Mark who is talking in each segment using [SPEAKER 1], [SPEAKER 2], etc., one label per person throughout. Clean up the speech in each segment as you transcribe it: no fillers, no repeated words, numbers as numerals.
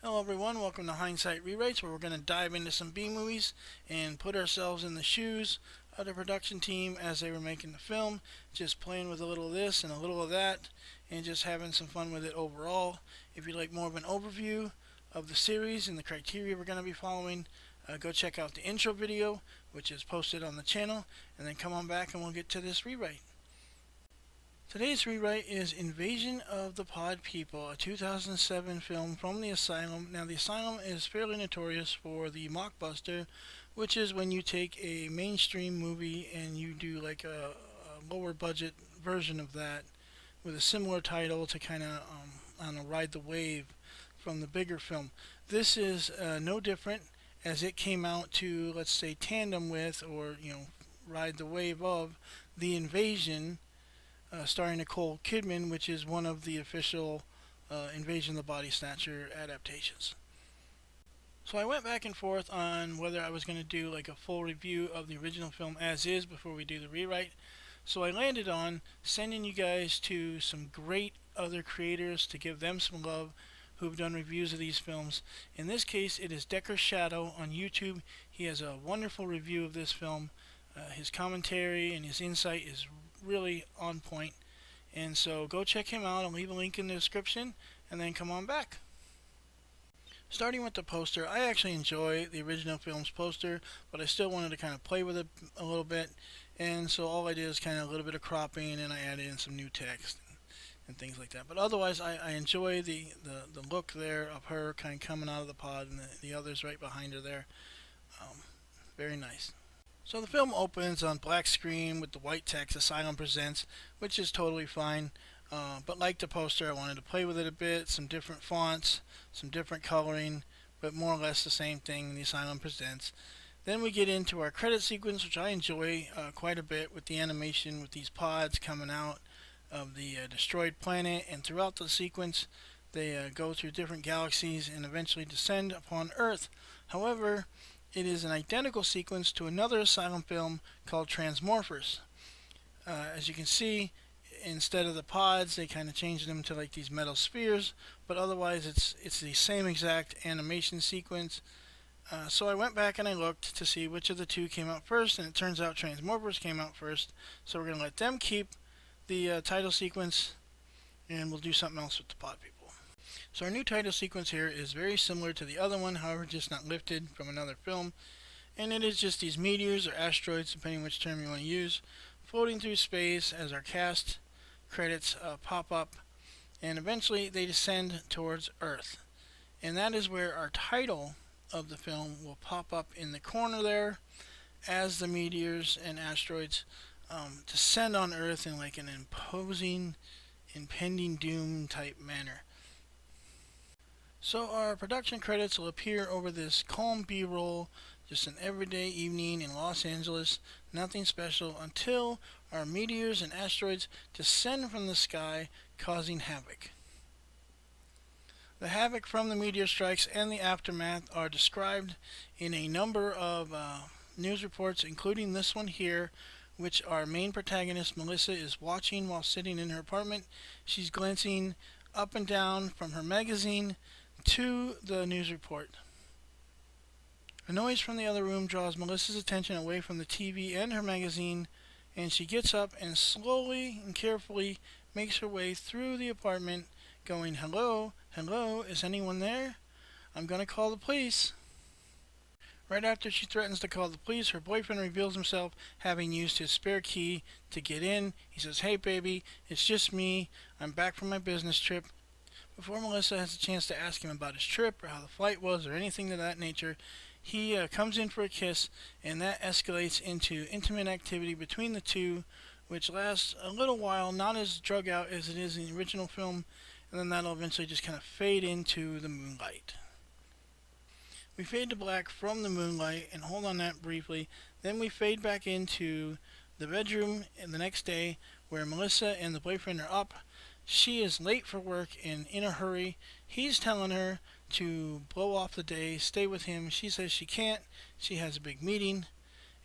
[SPEAKER 1] Hello everyone, welcome to Hindsight Rewrites, where we're going to dive into some B-movies and put ourselves in the shoes of the production team as they were making the film, just playing with a little of this and a little of that, and just having some fun with it overall. If you'd like more of an overview of the series and the criteria we're going to be following, go check out the intro video, which is posted on the channel, and then come on back and we'll get to this rewrite. Today's rewrite is Invasion of the Pod People, a 2007 film from the Asylum. Now, the Asylum is fairly notorious for the mockbuster, which is when you take a mainstream movie and you do like a lower budget version of that with a similar title to kind of ride the wave from the bigger film. This is no different, as it came out to, let's say, tandem with or ride the wave of The Invasion, starring Nicole Kidman, which is one of the official Invasion of the Body Snatcher adaptations. So I went back and forth on whether I was going to do like a full review of the original film as is before we do the rewrite. So I landed on sending you guys to some great other creators to give them some love who've done reviews of these films. In this case, it is Decker Shadow on YouTube. He has a wonderful review of this film. His commentary and his insight is really on point, and so go check him out. I'll leave a link in the description, and then come on back. Starting with the poster, I actually enjoy the original film's poster, but I still wanted to kind of play with it a little bit, and so all I did is kind of a little bit of cropping, and I added in some new text and things like that. But otherwise, I enjoy the look there of her kind of coming out of the pod, and the others right behind her there. Very nice. So the film opens on black screen with the white text Asylum Presents, which is totally fine. But like the poster, I wanted to play with it a bit, some different fonts, some different coloring, but more or less the same thing, the Asylum Presents. Then we get into our credit sequence, which I enjoy quite a bit, with the animation with these pods coming out of the destroyed planet, and throughout the sequence they go through different galaxies and eventually descend upon Earth. However, it is an identical sequence to another Asylum film called Transmorphers. As you can see, instead of the pods, they kind of changed them to like these metal spheres, but otherwise it's the same exact animation sequence. So I went back and I looked to see which of the two came out first, and it turns out Transmorphers came out first. So we're going to let them keep the title sequence, and we'll do something else with the pod people. So our new title sequence here is very similar to the other one, however just not lifted from another film, and it is just these meteors or asteroids, depending which term you want to use, floating through space as our cast credits pop up, and eventually they descend towards Earth. And that is where our title of the film will pop up in the corner there as the meteors and asteroids descend on Earth in like an imposing, impending doom type manner. So our production credits will appear over this calm B-roll, just an everyday evening in Los Angeles, nothing special, until our meteors and asteroids descend from the sky, causing havoc. The havoc from the meteor strikes and the aftermath are described in a number of news reports, including this one here, which our main protagonist, Melissa, is watching while sitting in her apartment. She's glancing up and down from her magazine to the news report. A noise from the other room draws Melissa's attention away from the TV and her magazine, and she gets up and slowly and carefully makes her way through the apartment, going, "Hello, hello, is anyone there? I'm going to call the police." Right after she threatens to call the police, her boyfriend reveals himself, having used his spare key to get in. He says, "Hey baby, it's just me. I'm back from my business trip." Before Melissa has a chance to ask him about his trip or how the flight was or anything of that nature, he comes in for a kiss, and that escalates into intimate activity between the two, which lasts a little while, not as drug out as it is in the original film, and then that'll eventually just kind of fade into the moonlight. We fade to black from the moonlight and hold on that briefly. Then we fade back into the bedroom the next day, where Melissa and the boyfriend are up. She is late for work and in a hurry. He's telling her to blow off the day, stay with him. She says she can't. She has a big meeting.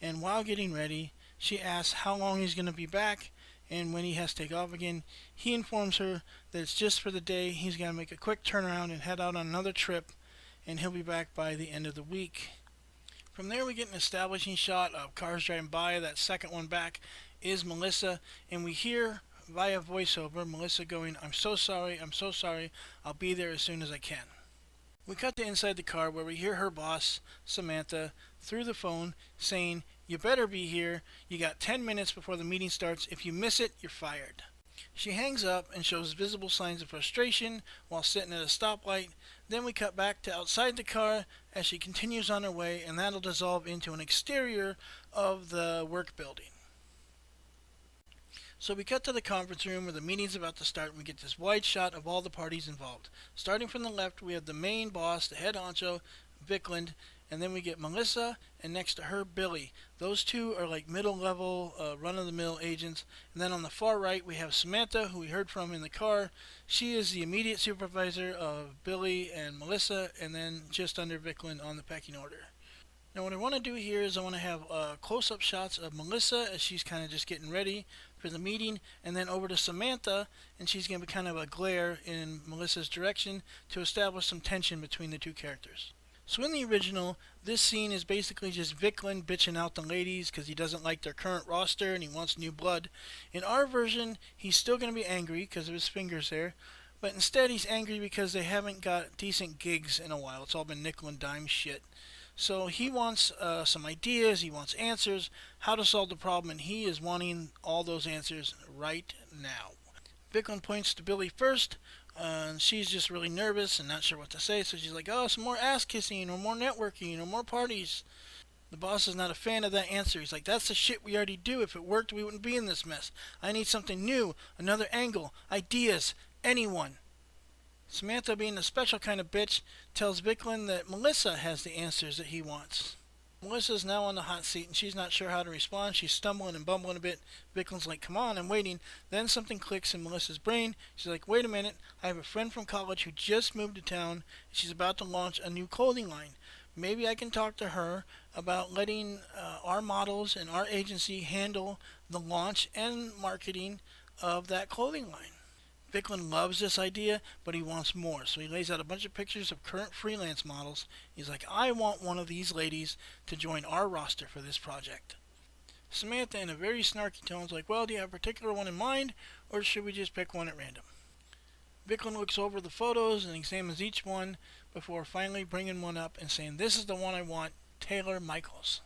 [SPEAKER 1] And while getting ready, she asks how long he's going to be back and when he has to take off again. He informs her that it's just for the day. He's going to make a quick turnaround and head out on another trip. and he'll be back by the end of the week. From there, we get an establishing shot of cars driving by. That second one back is Melissa, and we hear via voiceover Melissa going, "I'm so sorry, I'm so sorry, I'll be there as soon as I can." We cut to inside the car where we hear her boss, Samantha, through the phone saying, "You better be here. You got 10 minutes before the meeting starts. If you miss it, you're fired." She hangs up and shows visible signs of frustration while sitting at a stoplight. Then we cut back to outside the car as she continues on her way, and that'll dissolve into an exterior of the work building. So we cut to the conference room where the meeting's about to start, and we get this wide shot of all the parties involved. Starting from the left, we have the main boss, the head honcho, Vickland, and then we get Melissa, and next to her, Billy. Those two are like middle-level, run-of-the-mill agents. And then on the far right, we have Samantha, who we heard from in the car. She is the immediate supervisor of Billy and Melissa, and then just under Vickland on the pecking order. Now what I want to do here is I want to have close-up shots of Melissa as she's kind of just getting ready for the meeting, and then over to Samantha, and she's going to be kind of a glare in Melissa's direction to establish some tension between the two characters. So in the original, this scene is basically just Vickland bitching out the ladies because he doesn't like their current roster and he wants new blood. In our version, he's still going to be angry because of his fingers there, but instead he's angry because they haven't got decent gigs in a while. It's all been nickel and dime shit. So he wants some ideas, he wants answers, how to solve the problem, and he is wanting all those answers right now. Vickland points to Billy first, and she's just really nervous and not sure what to say, so she's like, "Oh, some more ass kissing, or more networking, or more parties." The boss is not a fan of that answer. He's like, "That's the shit we already do. If it worked, we wouldn't be in this mess. I need something new, another angle, ideas, anyone." Samantha, being a special kind of bitch, tells Vickland that Melissa has the answers that he wants. Melissa's now on the hot seat and she's not sure how to respond. She's stumbling and bumbling a bit. Vickland's like, "Come on, I'm waiting." Then something clicks in Melissa's brain. She's like, "Wait a minute, I have a friend from college who just moved to town. She's about to launch a new clothing line. Maybe I can talk to her about letting our models and our agency handle the launch and marketing of that clothing line." Vickland loves this idea, but he wants more. So he lays out a bunch of pictures of current freelance models. He's like, "I want one of these ladies to join our roster for this project." Samantha, in a very snarky tone, is like, "Well, do you have a particular one in mind, or should we just pick one at random?" Vickland looks over the photos and examines each one before finally bringing one up and saying, "This is the one I want, Taylor Michaels."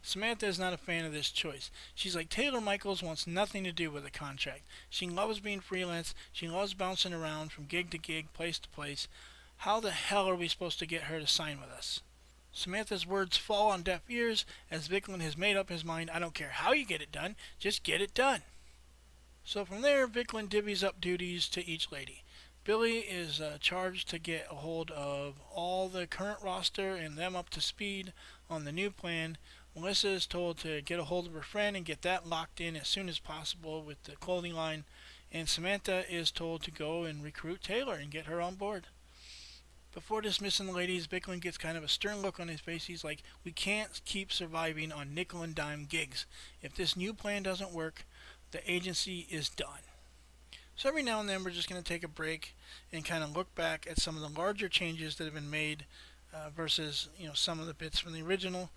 [SPEAKER 1] Samantha is not a fan of this choice. She's like, "Taylor Michaels wants nothing to do with a contract. She loves being freelance. She loves bouncing around from gig to gig, place to place. How the hell are we supposed to get her to sign with us?" Samantha's words fall on deaf ears as Vickland has made up his mind. "I don't care how you get it done, just get it done." So from there, Vickland divvies up duties to each lady. Billy is charged to get a hold of all the current roster and them up to speed on the new plan. Melissa is told to get a hold of her friend and get that locked in as soon as possible with the clothing line. And Samantha is told to go and recruit Taylor and get her on board. Before dismissing the ladies, Vickland gets kind of a stern look on his face. He's like, "We can't keep surviving on nickel and dime gigs. If this new plan doesn't work, the agency is done." So every now and then we're just going to take a break and kind of look back at some of the larger changes that have been made versus some of the bits from the original,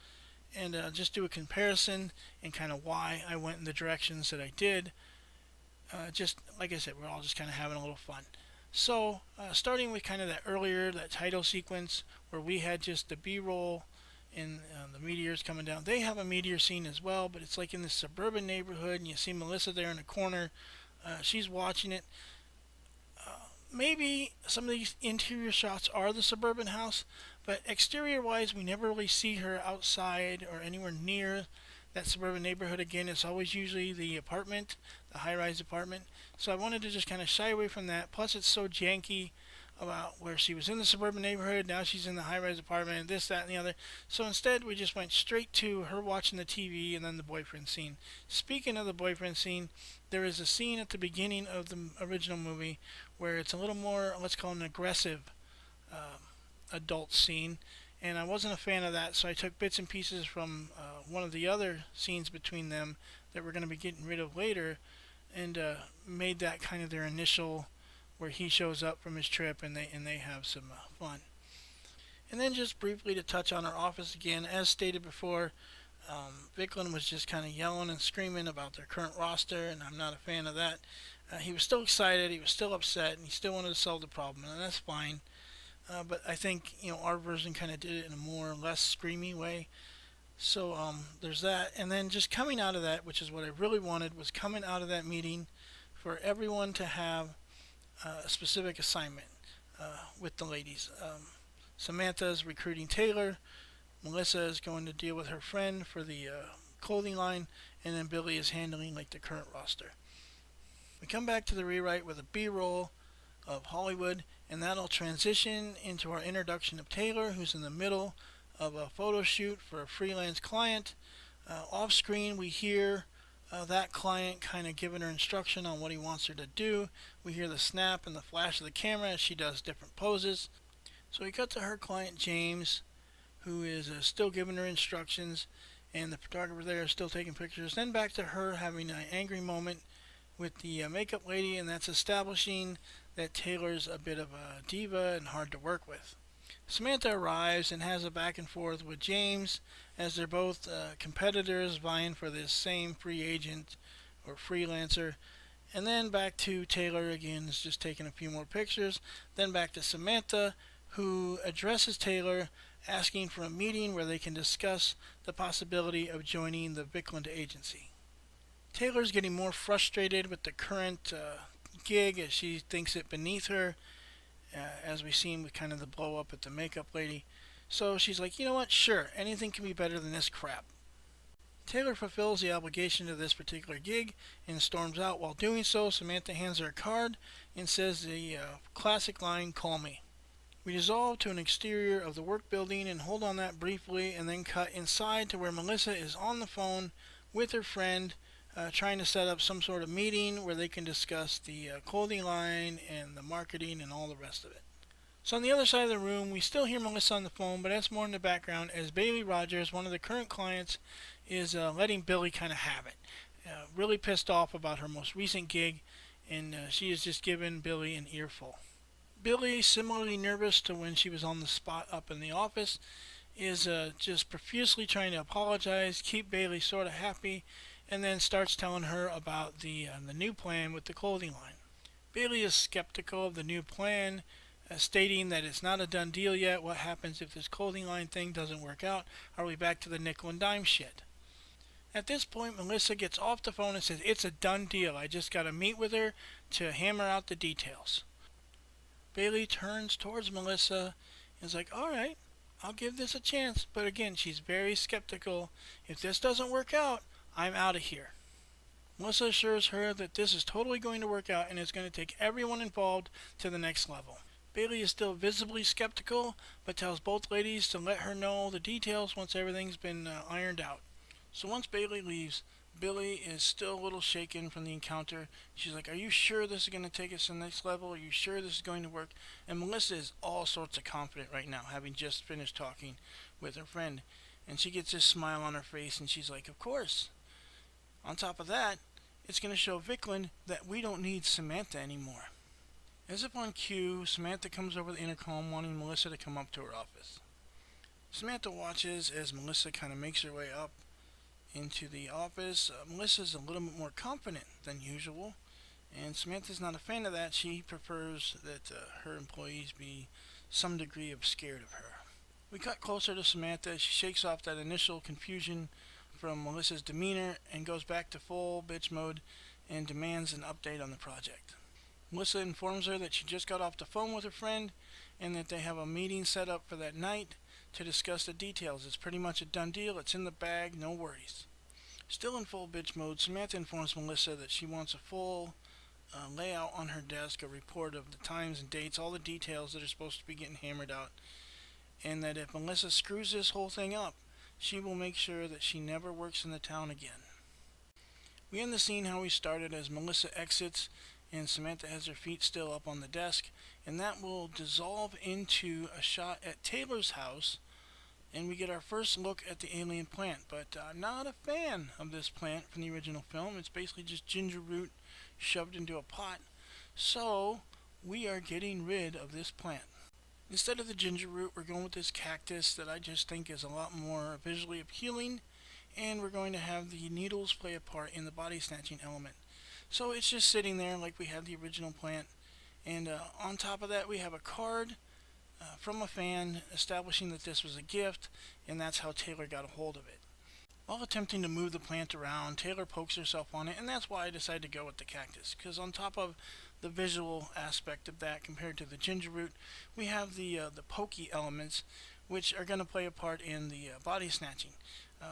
[SPEAKER 1] and just do a comparison and kind of why I went in the directions that I did. Just like I said, we're all just kind of having a little fun. So starting with kind of that title sequence where we had just the B-roll and the meteors coming down. They have a meteor scene as well, but it's like in this suburban neighborhood, and you see Melissa there in the corner. She's watching it. Maybe some of these interior shots are the suburban house, but exterior wise we never really see her outside or anywhere near that suburban neighborhood again. It's always usually the apartment, the high-rise apartment. So I wanted to just kind of shy away from that. Plus it's so janky about where she was in the suburban neighborhood, now she's in the high-rise apartment, and this, that, and the other. So instead we just went straight to her watching the TV and then the boyfriend scene. Speaking of the boyfriend scene, there is a scene at the beginning of the original movie where it's a little more, let's call it an aggressive adult scene, and I wasn't a fan of that, so I took bits and pieces from one of the other scenes between them that we're going to be getting rid of later, and made that kind of their initial, where he shows up from his trip and they have some fun. And then just briefly to touch on our office again, as stated before, Vicklin was just kind of yelling and screaming about their current roster, and I'm not a fan of that. He was still excited, he was still upset, and he still wanted to solve the problem, and that's fine. But I think our version kind of did it in a more less screamy way. So there's that, and then just coming out of that, which is what I really wanted, was coming out of that meeting for everyone to have a specific assignment with the ladies. Samantha's recruiting Taylor. Melissa is going to deal with her friend for the clothing line, and then Billy is handling like the current roster. We come back to the rewrite with a B-roll of Hollywood, and that'll transition into our introduction of Taylor, who's in the middle of a photo shoot for a freelance client. Off screen, we hear that client kind of giving her instruction on what he wants her to do. We hear the snap and the flash of the camera as she does different poses. So we cut to her client, James, who is still giving her instructions, and the photographer there is still taking pictures. Then back to her having an angry moment with the makeup lady, and that's establishing that Taylor's a bit of a diva and hard to work with. Samantha arrives and has a back and forth with James as they're both competitors vying for this same free agent or freelancer. And then back to Taylor again, is just taking a few more pictures. Then back to Samantha, who addresses Taylor, asking for a meeting where they can discuss the possibility of joining the Vicklin agency. Taylor's getting more frustrated with the current gig as she thinks it beneath her, as we've seen with kind of the blow up at the makeup lady. So she's like, you know what, sure, anything can be better than this crap. Taylor fulfills the obligation of this particular gig and storms out. While doing so, Samantha hands her a card and says the classic line, "Call me." We dissolve to an exterior of the work building and hold on that briefly, and then cut inside to where Melissa is on the phone with her friend, trying to set up some sort of meeting where they can discuss the clothing line and the marketing and all the rest of it. So on the other side of the room, we still hear Melissa on the phone, but that's more in the background as Bailey Rogers, one of the current clients, is letting Billy kind of have it. Really pissed off about her most recent gig, and she has just given Billy an earful. Billy, similarly nervous to when she was on the spot up in the office, is just profusely trying to apologize, keep Bailey sort of happy, and then starts telling her about the new plan with the clothing line. Bailey is skeptical of the new plan, stating that it's not a done deal yet. What happens if this clothing line thing doesn't work out? Are we back to the nickel and dime shit? At this point, Melissa gets off the phone and says, it's a done deal. I just got to meet with her to hammer out the details. Bailey turns towards Melissa and is like, alright, I'll give this a chance. But again, she's very skeptical. If this doesn't work out, I'm out of here. Melissa assures her that this is totally going to work out and is going to take everyone involved to the next level. Bailey is still visibly skeptical, but tells both ladies to let her know the details once everything's been ironed out. So once Bailey leaves, Billy is still a little shaken from the encounter. She's like, are you sure this is going to take us to the next level? Are you sure this is going to work? And Melissa is all sorts of confident right now, having just finished talking with her friend. And she gets this smile on her face, and she's like, of course. On top of that, it's going to show Vicklin that we don't need Samantha anymore. As if on cue, Samantha comes over the intercom wanting Melissa to come up to her office. Samantha watches as Melissa kind of makes her way up into the office. Melissa's a little bit more confident than usual, and Samantha's not a fan of that. She prefers that her employees be some degree of scared of her. We cut closer to Samantha. She shakes off that initial confusion from Melissa's demeanor and goes back to full bitch mode and demands an update on the project. Melissa informs her that she just got off the phone with her friend and that they have a meeting set up for that night to discuss the details. It's pretty much a done deal. It's in the bag. No worries. Still in full bitch mode, Samantha informs Melissa that she wants a full layout on her desk, a report of the times and dates, all the details that are supposed to be getting hammered out, and that if Melissa screws this whole thing up, she will make sure that she never works in the town again. We end the scene how we started as Melissa exits and Samantha has her feet still up on the desk, and that will dissolve into a shot at Taylor's house, and we get our first look at the alien plant. But I'm not a fan of this plant from the original film. It's basically just ginger root shoved into a pot. So we are getting rid of this plant. Instead of the ginger root, we're going with this cactus that I just think is a lot more visually appealing, and we're going to have the needles play a part in the body snatching element. So it's just sitting there like we had the original plant, and on top of that we have a card from a fan establishing that this was a gift, and that's how Taylor got a hold of it. While attempting to move the plant around, Taylor pokes herself on it, and that's why I decided to go with the cactus, because on top of the visual aspect of that compared to the ginger root, we have the pokey elements, which are going to play a part in the body snatching.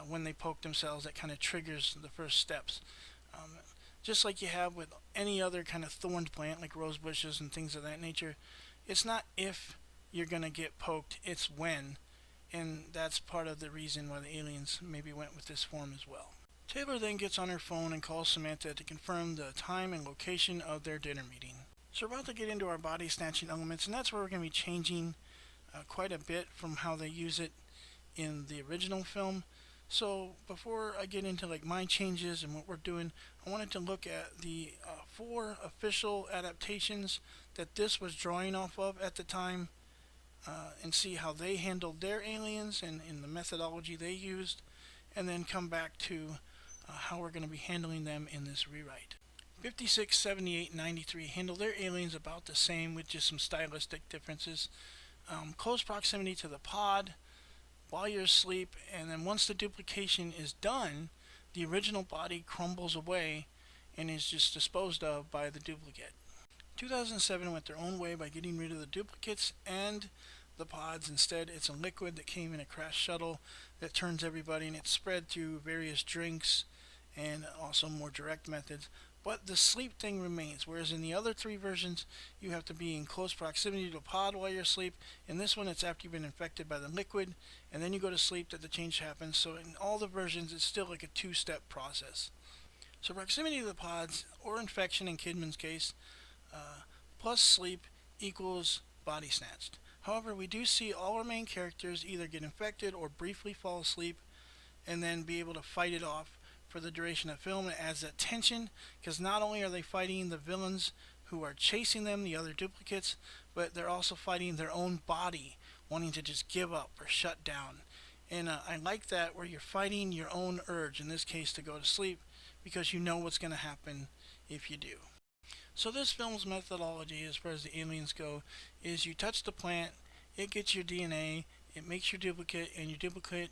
[SPEAKER 1] When they poke themselves, that kind of triggers the first steps. Um, just like you have with any other kind of thorned plant, like rose bushes and things of that nature, it's not if you're going to get poked, it's when, and that's part of the reason why the aliens maybe went with this form as well. Taylor then gets on her phone and calls Samantha to confirm the time and location of their dinner meeting. So we're about to get into our body snatching elements, and that's where we're going to be changing quite a bit from how they use it in the original film. So before I get into like my changes and what we're doing, I wanted to look at the 4 official adaptations that this was drawing off of at the time, and see how they handled their aliens and in the methodology they used, and then come back to how we're going to be handling them in this rewrite. 56, 78, 93 handle their aliens about the same with just some stylistic differences. Close proximity to the pod while you're asleep, and then once the duplication is done, the original body crumbles away and is just disposed of by the duplicate. 2007 went their own way by getting rid of the duplicates and the pods. Instead, it's a liquid that came in a crash shuttle that turns everybody, and it's spread through various drinks and also more direct methods. But the sleep thing remains, whereas in the other 3 versions, you have to be in close proximity to a pod while you're asleep. In this one, it's after you've been infected by the liquid, and then you go to sleep that the change happens. So in all the versions, it's still like a 2-step process. So proximity to the pods, or infection in Kidman's case, plus sleep equals body snatched. However, we do see all our main characters either get infected or briefly fall asleep and then be able to fight it off for the duration of film. It adds that tension, because not only are they fighting the villains who are chasing them, the other duplicates, but they're also fighting their own body, wanting to just give up or shut down. And I like that, where you're fighting your own urge, in this case to go to sleep, because you know what's going to happen if you do. So this film's methodology, as far as the aliens go, is you touch the plant, it gets your DNA, it makes your duplicate, and your duplicate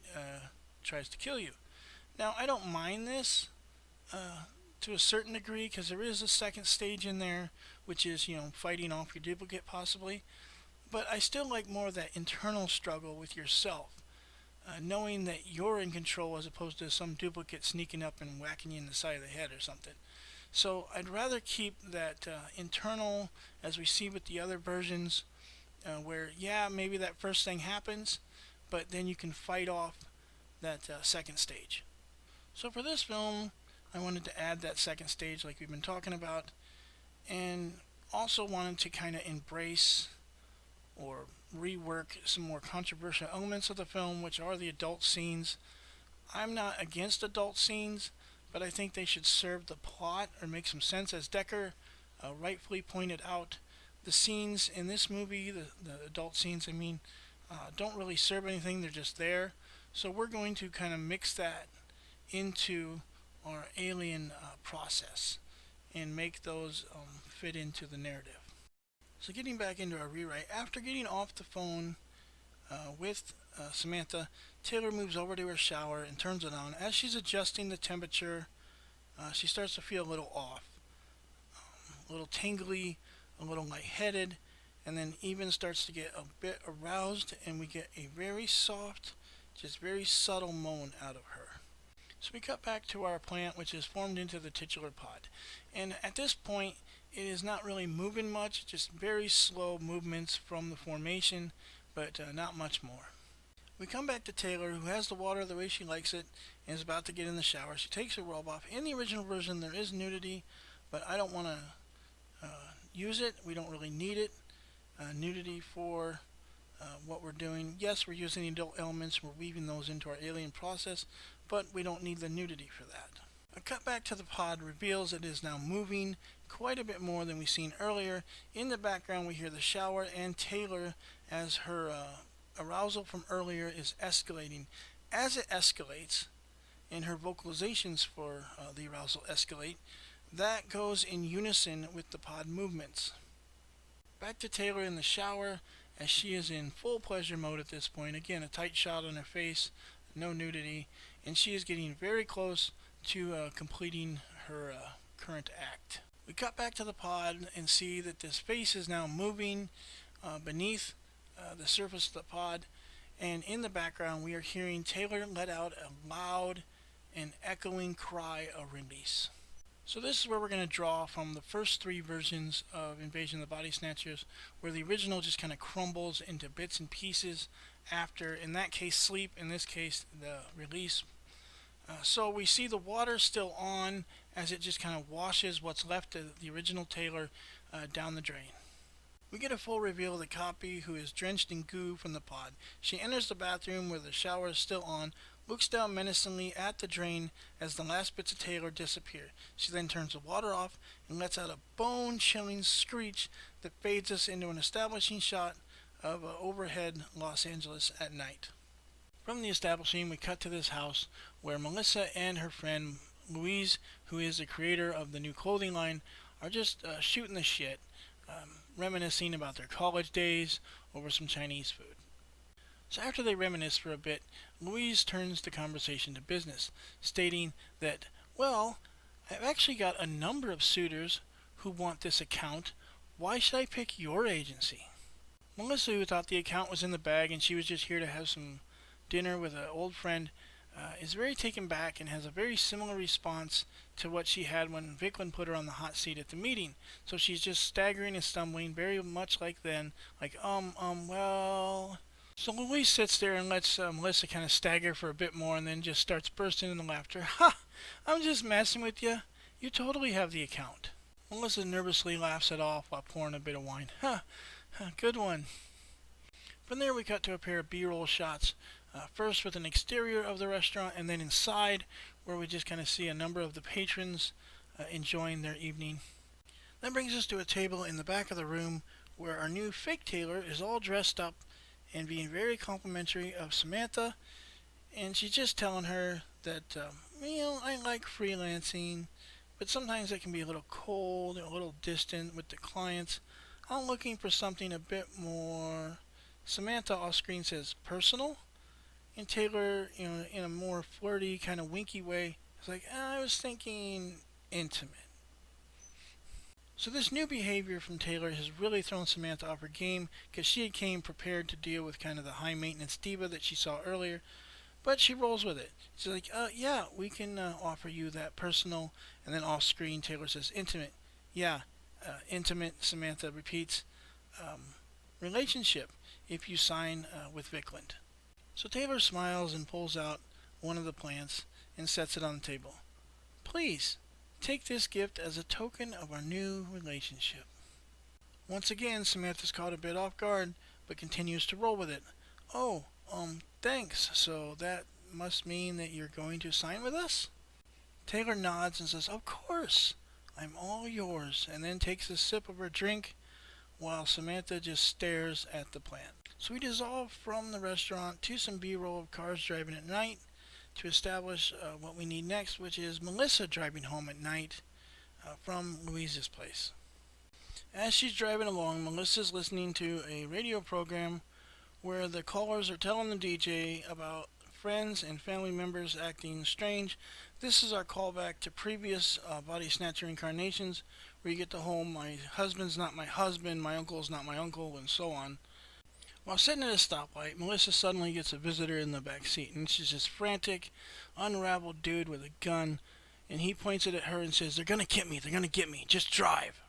[SPEAKER 1] tries to kill you. Now, I don't mind this to a certain degree, because there is a second stage in there, which is, fighting off your duplicate possibly. But I still like more of that internal struggle with yourself, knowing that you're in control as opposed to some duplicate sneaking up and whacking you in the side of the head or something. So I'd rather keep that internal, as we see with the other versions, where, yeah, maybe that first thing happens, but then you can fight off that second stage. So for this film, I wanted to add that second stage like we've been talking about, and also wanted to kind of embrace or rework some more controversial elements of the film, which are the adult scenes. I'm not against adult scenes, but I think they should serve the plot or make some sense. As Decker rightfully pointed out, the scenes in this movie, the adult scenes, don't really serve anything. They're just there. So we're going to kind of mix that into our alien process and make those fit into the narrative. So getting back into our rewrite, after getting off the phone with Samantha, Taylor moves over to her shower and turns it on. As she's adjusting the temperature, she starts to feel a little off, a little tingly, a little lightheaded, and then even starts to get a bit aroused, and we get a very soft, just very subtle moan out of her. So we cut back to our plant, which is formed into the titular pod. And at this point, it is not really moving much, just very slow movements from the formation, but not much more. We come back to Taylor, who has the water the way she likes it, and is about to get in the shower. She takes her robe off. In the original version, there is nudity, but I don't want to use it. We don't really need it. Nudity for what we're doing. Yes, we're using the adult elements. We're weaving those into our alien process, but we don't need the nudity for that. A cut back to the pod reveals it is now moving quite a bit more than we've seen earlier. In the background, we hear the shower and Taylor as her arousal from earlier is escalating. As it escalates, and her vocalizations for the arousal escalate, that goes in unison with the pod movements. Back to Taylor in the shower as she is in full pleasure mode at this point. Again, a tight shot on her face, no nudity, and she is getting very close to completing her current act. We cut back to the pod and see that this face is now moving beneath the surface of the pod, and in the background we are hearing Taylor let out a loud and echoing cry of release. So this is where we're going to draw from the first three versions of Invasion of the Body Snatchers, where the original just kind of crumbles into bits and pieces after, in that case, sleep, in this case, the release. So we see the water still on as it just kind of washes what's left of the original Taylor down the drain. We get a full reveal of the copy, who is drenched in goo from the pod. She enters the bathroom where the shower is still on, looks down menacingly at the drain as the last bits of Taylor disappear. She then turns the water off and lets out a bone-chilling screech that fades us into an establishing shot of overhead Los Angeles at night. From the establishing, we cut to this house where Melissa and her friend Louise, who is the creator of the new clothing line, are just shooting the shit, reminiscing about their college days over some Chinese food. So after they reminisce for a bit, Louise turns the conversation to business, stating that, well, I've actually got a number of suitors who want this account. Why should I pick your agency? Melissa, who thought the account was in the bag and she was just here to have some dinner with an old friend, is very taken back and has a very similar response to what she had when Vicklin put her on the hot seat at the meeting. So she's just staggering and stumbling, very much like then, like, well... So Louise sits there and lets Melissa kind of stagger for a bit more and then just starts bursting into laughter. Ha! I'm just messing with you. You totally have the account. Melissa nervously laughs it off while pouring a bit of wine. Ha! Good one. From there we cut to a pair of B-roll shots. First with an exterior of the restaurant and then inside, where we just kind of see a number of the patrons enjoying their evening. That brings us to a table in the back of the room where our new fake Taylor is all dressed up and being very complimentary of Samantha, and she's just telling her that, I like freelancing, but sometimes it can be a little cold, a little distant with the clients. I'm looking for something a bit more, Samantha off screen says, personal, and Taylor, in a more flirty, kind of winky way, is like, I was thinking intimate. So this new behavior from Taylor has really thrown Samantha off her game, because she had came prepared to deal with kind of the high maintenance diva that she saw earlier, but she rolls with it. She's like, yeah, we can offer you that personal, and then off screen Taylor says intimate. Yeah, intimate, Samantha repeats, relationship if you sign with Vicklin. So Taylor smiles and pulls out one of the plants and sets it on the table. Please, take this gift as a token of our new relationship. Once again, Samantha's caught a bit off guard, but continues to roll with it. Oh, thanks. So that must mean that you're going to sign with us? Taylor nods and says, of course. I'm all yours, and then takes a sip of her drink while Samantha just stares at the plant. So we dissolve from the restaurant to some B-roll of cars driving at night to establish what we need next, which is Melissa driving home at night from Louise's place. As she's driving along, Melissa's listening to a radio program where the callers are telling the DJ about friends and family members acting strange. This is our callback to previous Body Snatcher incarnations, where you get the whole my husband's not my husband, my uncle's not my uncle, and so on. While sitting at a stoplight, Melissa suddenly gets a visitor in the back seat, and she's this frantic, unraveled dude with a gun, and he points it at her and says, they're gonna get me, just drive.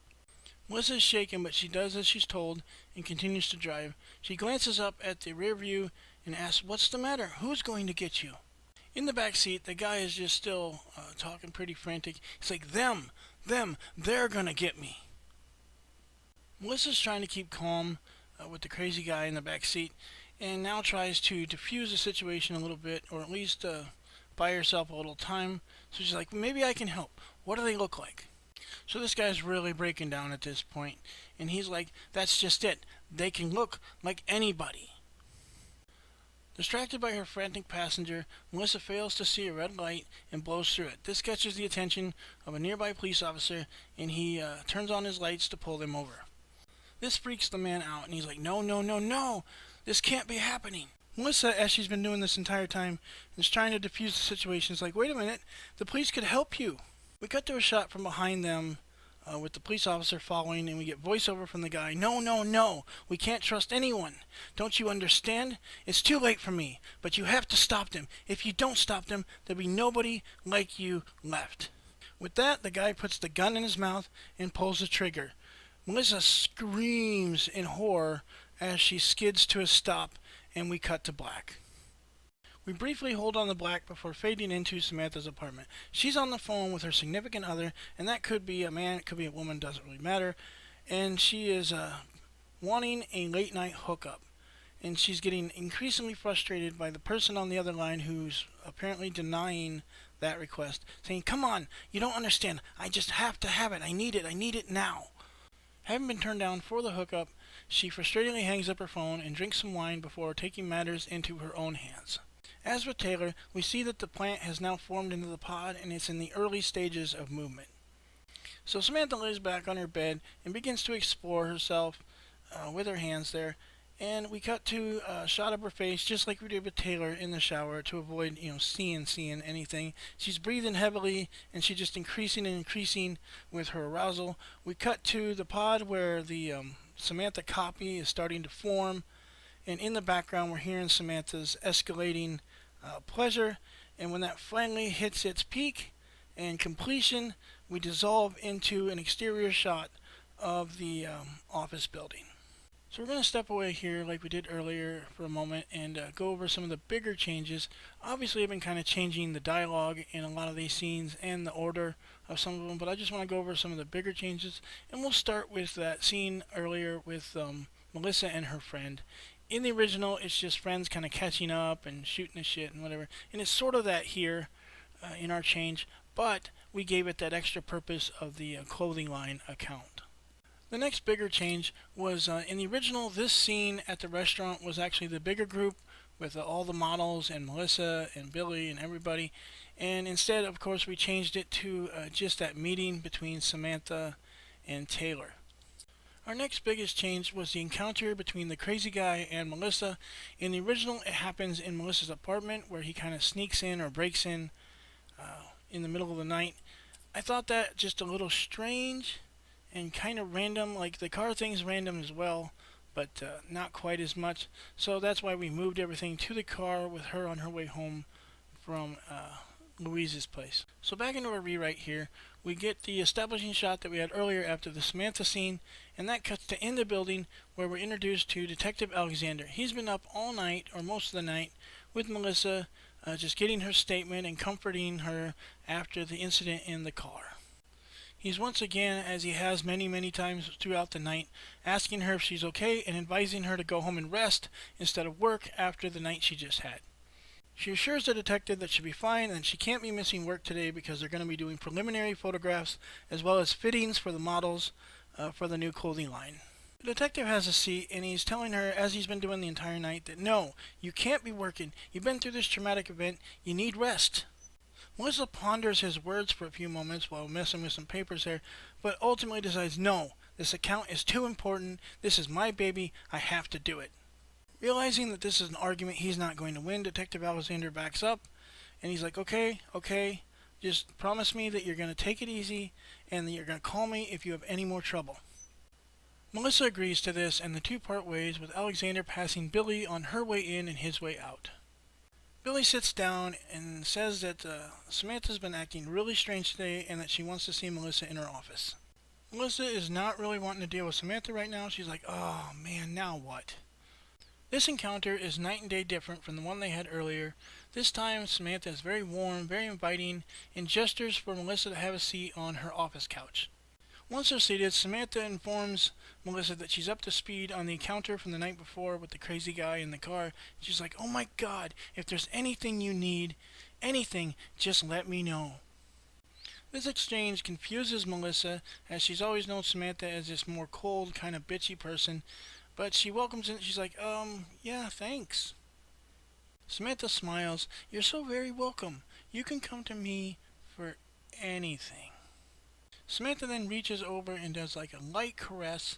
[SPEAKER 1] Melissa's shaken, but she does as she's told and continues to drive. She glances up at the rear view and asks, what's the matter? Who's going to get you? In the back seat, the guy is just still talking pretty frantic. He's like, them, they're gonna get me. Melissa's trying to keep calm with the crazy guy in the back seat, and now tries to diffuse the situation a little bit, or at least buy herself a little time. So she's like, maybe I can help. What do they look like? So this guy's really breaking down at this point, and he's like, that's just it. They can look like anybody. Distracted by her frantic passenger, Melissa fails to see a red light and blows through it. This catches the attention of a nearby police officer, and he turns on his lights to pull them over. This freaks the man out, and he's like, no, no, no, no! This can't be happening! Melissa, as she's been doing this entire time, is trying to defuse the situation. Is like, wait a minute, the police could help you. We cut to a shot from behind them with the police officer following, and we get voiceover from the guy. No, no, no, we can't trust anyone. Don't you understand? It's too late for me, but you have to stop them. If you don't stop them, there'll be nobody like you left. With that, the guy puts the gun in his mouth and pulls the trigger. Melissa screams in horror as she skids to a stop, and we cut to black. We briefly hold on the black before fading into Samantha's apartment. She's on the phone with her significant other, and that could be a man, it could be a woman, doesn't really matter. And she is wanting a late night hookup. And she's getting increasingly frustrated by the person on the other line who's apparently denying that request, saying, come on, you don't understand. I just have to have it. I need it now. Having been turned down for the hookup, she frustratingly hangs up her phone and drinks some wine before taking matters into her own hands. As with Taylor, we see that the plant has now formed into the pod, and it's in the early stages of movement. So Samantha lays back on her bed and begins to explore herself with her hands there, and we cut to a shot of her face just like we did with Taylor in the shower to avoid seeing anything. She's breathing heavily, and she's just increasing and increasing with her arousal. We cut to the pod where the Samantha copy is starting to form, and in the background we're hearing Samantha's escalating pleasure, and when that finally hits its peak and completion, we dissolve into an exterior shot of the office building. So we're going to step away here like we did earlier for a moment and go over some of the bigger changes. Obviously I've been kind of changing the dialogue in a lot of these scenes and the order of some of them, but I just want to go over some of the bigger changes, and we'll start with that scene earlier with Melissa and her friend. In the original, it's just friends kind of catching up and shooting the shit and whatever, and it's sort of that here in our change, but we gave it that extra purpose of the clothing line account. The next bigger change was in the original, this scene at the restaurant was actually the bigger group with all the models and Melissa and Billy and everybody, and instead, of course, we changed it to just that meeting between Samantha and Taylor. Our next biggest change was the encounter between the crazy guy and Melissa. In the original, it happens in Melissa's apartment where he kind of sneaks in or breaks in the middle of the night. I thought that just a little strange and kind of random. Like the car thing's random as well, but not quite as much. So that's why we moved everything to the car with her on her way home from Louise's place. So back into our rewrite here, we get the establishing shot that we had earlier after the Samantha scene, and that cuts to in the building where we're introduced to Detective Alexander. He's been up all night, or most of the night, with Melissa, just getting her statement and comforting her after the incident in the car. He's once again, as he has many times throughout the night, asking her if she's okay and advising her to go home and rest instead of work after the night she just had. She assures the detective that she'll be fine and she can't be missing work today because they're going to be doing preliminary photographs as well as fittings for the models for the new clothing line. The detective has a seat, and he's telling her, as he's been doing the entire night, that no, you can't be working. You've been through this traumatic event. You need rest. Melissa ponders his words for a few moments while messing with some papers there, but ultimately decides, no, this account is too important. This is my baby. I have to do it. Realizing that this is an argument he's not going to win, Detective Alexander backs up, and he's like, okay, just promise me that you're going to take it easy and that you're going to call me if you have any more trouble. Melissa agrees to this, and the two part ways, with Alexander passing Billy on her way in and his way out. Billy sits down and says that Samantha's been acting really strange today and that she wants to see Melissa in her office. Melissa is not really wanting to deal with Samantha right now. She's like, oh man, now what? This encounter is night and day different from the one they had earlier. This time, Samantha is very warm, very inviting, and gestures for Melissa to have a seat on her office couch. Once they're seated, Samantha informs Melissa that she's up to speed on the encounter from the night before with the crazy guy in the car. She's like, oh my god, if there's anything you need, Anything, just let me know. This exchange confuses Melissa, as she's always known Samantha as this more cold, kind of bitchy person, but she welcomes it. She's like, yeah, thanks. Samantha smiles. You're so very welcome. You can come to me for anything. Samantha then reaches over and does like a light caress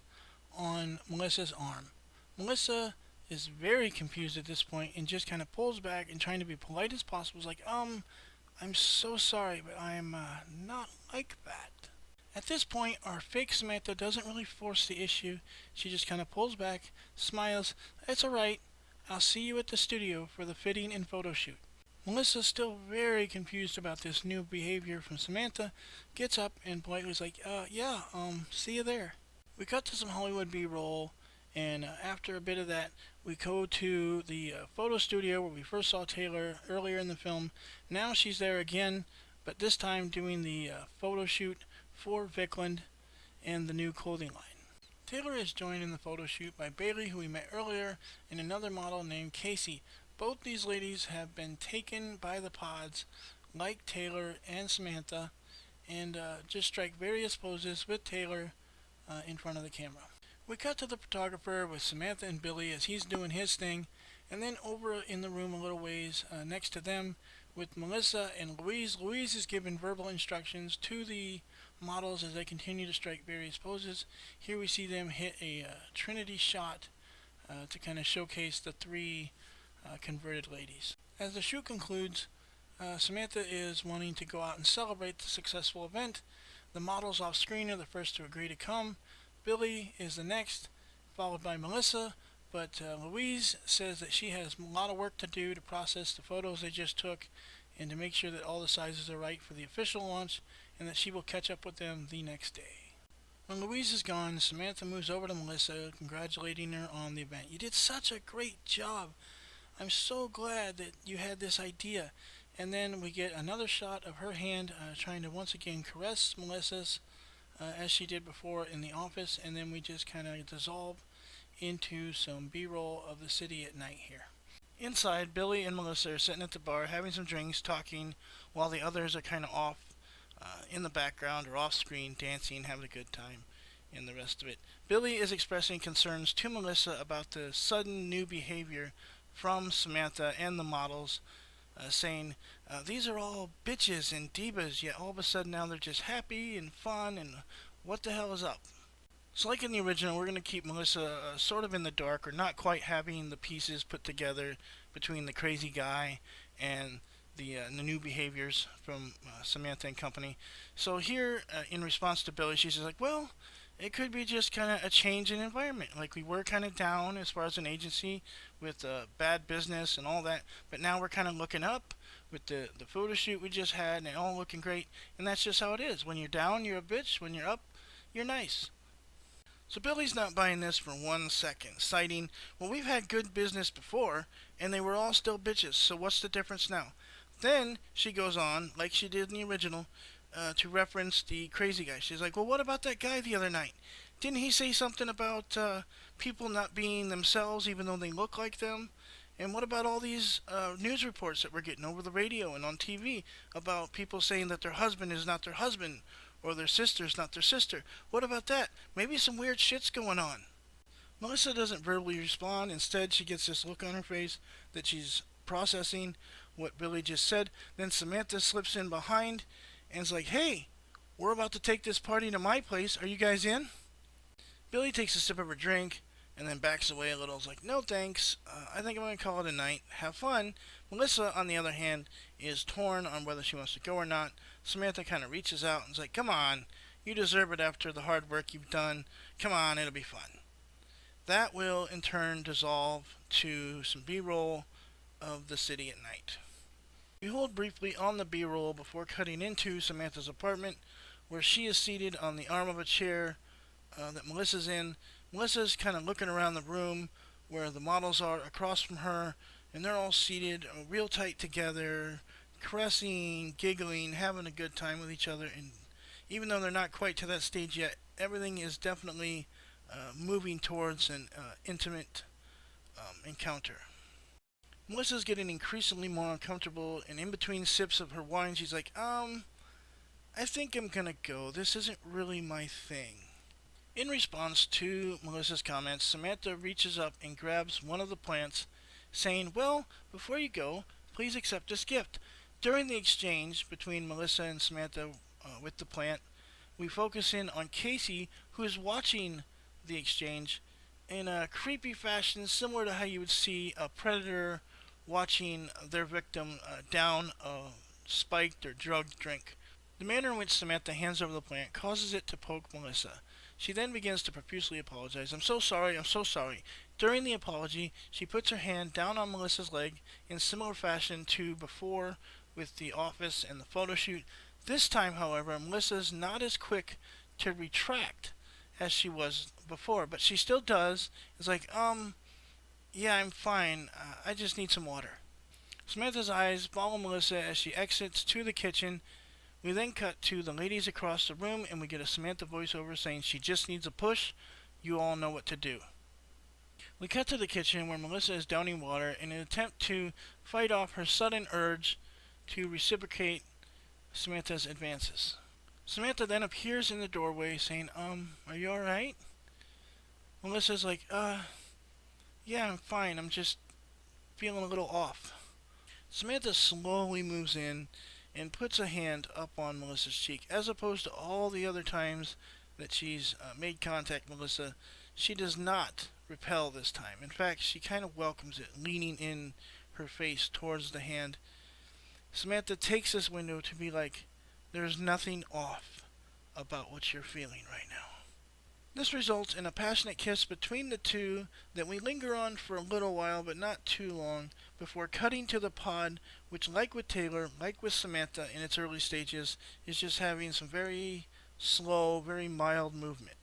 [SPEAKER 1] on Melissa's arm. Melissa is very confused at this point and just kind of pulls back and trying to be polite as possible is like, I'm so sorry, but I'm not like that. At this point, our fake Samantha doesn't really force the issue. She just kind of pulls back, smiles. It's alright. I'll see you at the studio for the fitting and photo shoot. Melissa's still very confused about this new behavior from Samantha, gets up and politely is like, yeah, see you there. We cut to some Hollywood B-roll, and after a bit of that, we go to the photo studio where we first saw Taylor earlier in the film. Now she's there again, but this time doing the photo shoot for Vickland and the new clothing line. Taylor is joined in the photo shoot by Bailey, who we met earlier, and another model named Casey. Both these ladies have been taken by the pods, like Taylor and Samantha, and just strike various poses with Taylor in front of the camera. We cut to the photographer with Samantha and Billy as he's doing his thing, and then over in the room a little ways next to them with Melissa and Louise. Louise is giving verbal instructions to the models as they continue to strike various poses. Here we see them hit a Trinity shot to kind of showcase the three converted ladies. As the shoot concludes, Samantha is wanting to go out and celebrate the successful event. The models off screen are the first to agree to come. Billy is the next, followed by Melissa, but Louise says that she has a lot of work to do to process the photos they just took and to make sure that all the sizes are right for the official launch, and that she will catch up with them the next day. When Louise is gone, Samantha moves over to Melissa, congratulating her on the event. You did such a great job. I'm so glad that you had this idea. And then we get another shot of her hand trying to once again caress Melissa's as she did before in the office, and then we just kind of dissolve into some B-roll of the city at night here. Inside, Billy and Melissa are sitting at the bar having some drinks, talking, while the others are kind of off in the background or off screen, dancing, having a good time, and the rest of it. Billy is expressing concerns to Melissa about the sudden new behavior from Samantha and the models, saying, these are all bitches and divas, yet all of a sudden now they're just happy and fun, and what the hell is up? So like in the original, we're going to keep Melissa sort of in the dark, or not quite having the pieces put together between the crazy guy and the new behaviors from Samantha and company. So here, in response to Billy, she's just like, well, it could be just kind of a change in environment. Like, we were kind of down as far as an agency with bad business and all that, but now we're kind of looking up with the photo shoot we just had, and it all looking great. And that's just how it is. When you're down, you're a bitch. When you're up, you're nice. So Billy's not buying this for 1 second, citing, well, we've had good business before, and they were all still bitches, so what's the difference now? Then she goes on, like she did in the original, to reference the crazy guy. She's like, well, what about that guy the other night? Didn't he say something about people not being themselves even though they look like them? And what about all these news reports that we're getting over the radio and on TV about people saying that their husband is not their husband, or their sister's not their sister? What about that? Maybe some weird shit's going on. Melissa doesn't verbally respond. Instead, she gets this look on her face that she's processing what Billy just said. Then Samantha slips in behind and is like, hey, we're about to take this party to my place. Are you guys in? Billy takes a sip of her drink and then backs away a little. Is like, no thanks. I think I'm going to call it a night. Have fun. Melissa, on the other hand, is torn on whether she wants to go or not. Samantha kind of reaches out and is like, come on. You deserve it after the hard work you've done. Come on, it'll be fun. That will, in turn, dissolve to some B-roll of the city at night. We hold briefly on the B-roll before cutting into Samantha's apartment, where she is seated on the arm of a chair that Melissa's in. Melissa's kind of looking around the room where the models are across from her, and they're all seated real tight together, caressing, giggling, having a good time with each other. And even though they're not quite to that stage yet, everything is definitely moving towards an intimate encounter. Melissa's getting increasingly more uncomfortable, and in between sips of her wine, she's like, I think I'm gonna go. This isn't really my thing. In response to Melissa's comments, Samantha reaches up and grabs one of the plants, saying, well, before you go, please accept this gift. During the exchange between Melissa and Samantha with the plant, we focus in on Casey, who is watching the exchange in a creepy fashion, similar to how you would see a predator watching their victim down a spiked or drugged drink. The manner in which Samantha hands over the plant causes it to poke Melissa. She then begins to profusely apologize. I'm so sorry, I'm so sorry. During the apology, she puts her hand down on Melissa's leg in similar fashion to before with the office and the photo shoot. This time, however, Melissa's not as quick to retract as she was before, but she still does. It's like, yeah, I'm fine. I just need some water. Samantha's eyes follow Melissa as she exits to the kitchen. We then cut to the ladies across the room, and we get a Samantha voiceover saying she just needs a push. You all know what to do. We cut to the kitchen where Melissa is downing water in an attempt to fight off her sudden urge to reciprocate Samantha's advances. Samantha then appears in the doorway saying, are you alright? Melissa's like, yeah, I'm fine. I'm just feeling a little off. Samantha slowly moves in and puts a hand up on Melissa's cheek. As opposed to all the other times that she's made contact with Melissa, she does not repel this time. In fact, she kind of welcomes it, leaning in her face towards the hand. Samantha takes this window to be like, there's nothing off about what you're feeling right now. This results in a passionate kiss between the two that we linger on for a little while, but not too long, before cutting to the pod, which, like with Taylor, like with Samantha in its early stages, is just having some very slow, very mild movement.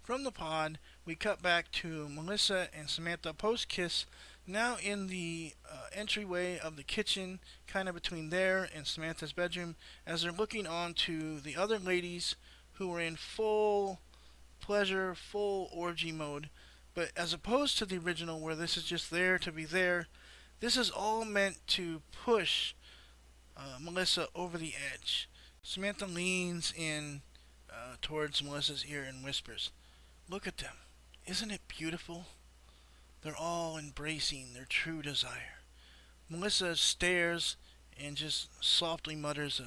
[SPEAKER 1] From the pod, we cut back to Melissa and Samantha post-kiss, now in the entryway of the kitchen, kind of between there and Samantha's bedroom, as they're looking on to the other ladies who are in full pleasure, full orgy mode. But as opposed to the original, where this is just there to be there, this is all meant to push Melissa over the edge. Samantha leans in towards Melissa's ear and whispers, look at them. Isn't it beautiful? They're all embracing their true desire. Melissa stares and just softly mutters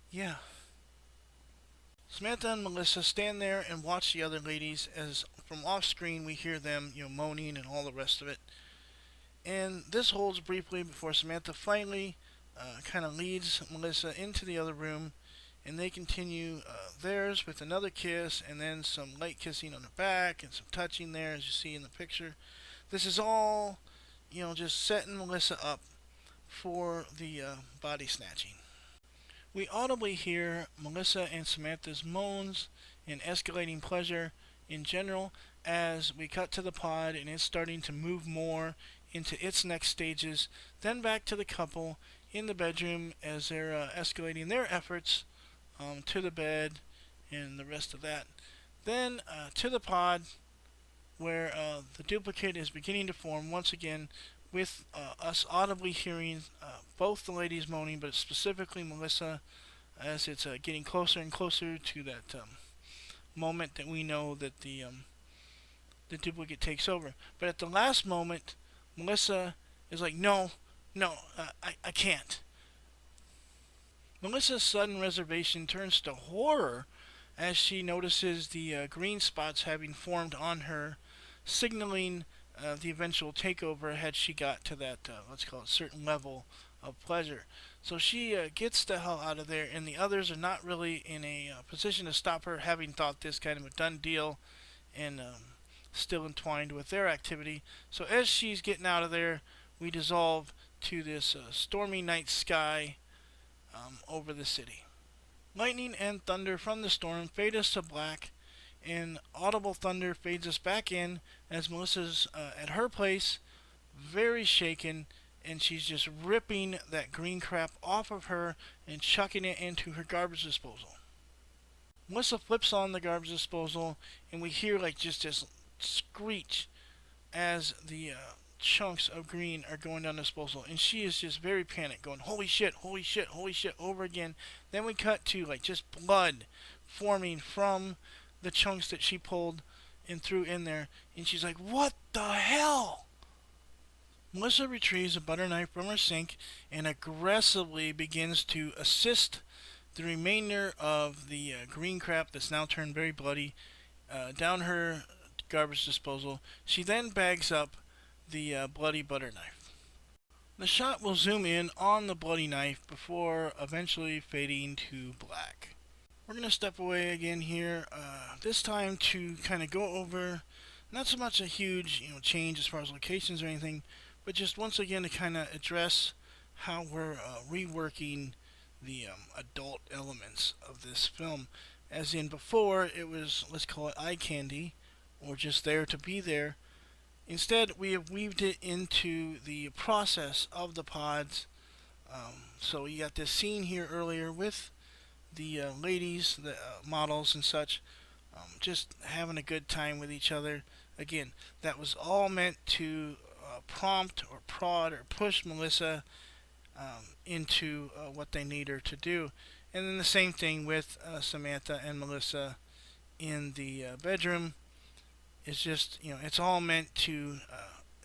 [SPEAKER 1] yeah. Samantha and Melissa stand there and watch the other ladies as from off screen we hear them, moaning and all the rest of it. And this holds briefly before Samantha finally kind of leads Melissa into the other room, and they continue theirs with another kiss and then some light kissing on the back and some touching there as you see in the picture. This is all, just setting Melissa up for the body snatching. We audibly hear Melissa and Samantha's moans and escalating pleasure in general as we cut to the pod and it's starting to move more into its next stages. Then back to the couple in the bedroom as they're escalating their efforts to the bed and the rest of that. Then to the pod where the duplicate is beginning to form once again, with us audibly hearing both the ladies moaning, but specifically Melissa, as it's getting closer and closer to that moment that we know that the duplicate takes over. But at the last moment, Melissa is like, no, I can't. Melissa's sudden reservation turns to horror as she notices the green spots having formed on her, signaling the eventual takeover had she got to that, let's call it, certain level of pleasure. So she gets the hell out of there, and the others are not really in a position to stop her, having thought this kind of a done deal and still entwined with their activity. So as she's getting out of there, we dissolve to this stormy night sky over the city. Lightning and thunder from the storm fade us to black, and audible thunder fades us back in as Melissa's at her place, very shaken, and she's just ripping that green crap off of her and chucking it into her garbage disposal. Melissa flips on the garbage disposal, and we hear like just this screech as the chunks of green are going down the disposal, and she is just very panicked, going, holy shit, holy shit, holy shit, over again. Then we cut to like just blood forming from the chunks that she pulled and threw in there, and she's like, what the hell? Melissa retrieves a butter knife from her sink and aggressively begins to assist the remainder of the green crap that's now turned very bloody down her garbage disposal. She then bags up the bloody butter knife. The shot will zoom in on the bloody knife before eventually fading to black. We're going to step away again here, this time to kind of go over not so much a huge change as far as locations or anything, but just once again to kind of address how we're reworking the adult elements of this film. As in before, it was, let's call it eye candy, or just there to be there. Instead, we have weaved it into the process of the pods. So you got this scene here earlier with the ladies, the models and such, just having a good time with each other. Again, that was all meant to prompt or prod or push Melissa into what they need her to do. And then the same thing with Samantha and Melissa in the bedroom. It's just, it's all meant to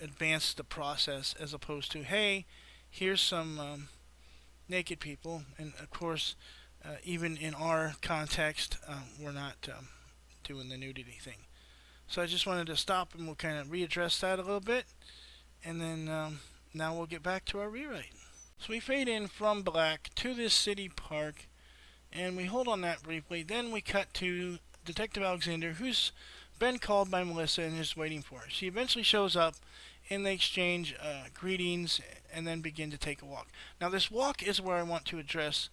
[SPEAKER 1] advance the process as opposed to, hey, here's some naked people. And of course, even in our context, we're not doing the nudity thing. So I just wanted to stop and we'll kind of readdress that a little bit. And then now we'll get back to our rewrite. So we fade in from black to this city park, and we hold on that briefly. Then we cut to Detective Alexander, who's been called by Melissa and is waiting for her. She eventually shows up, and they exchange greetings and then begin to take a walk. Now this walk is where I want to address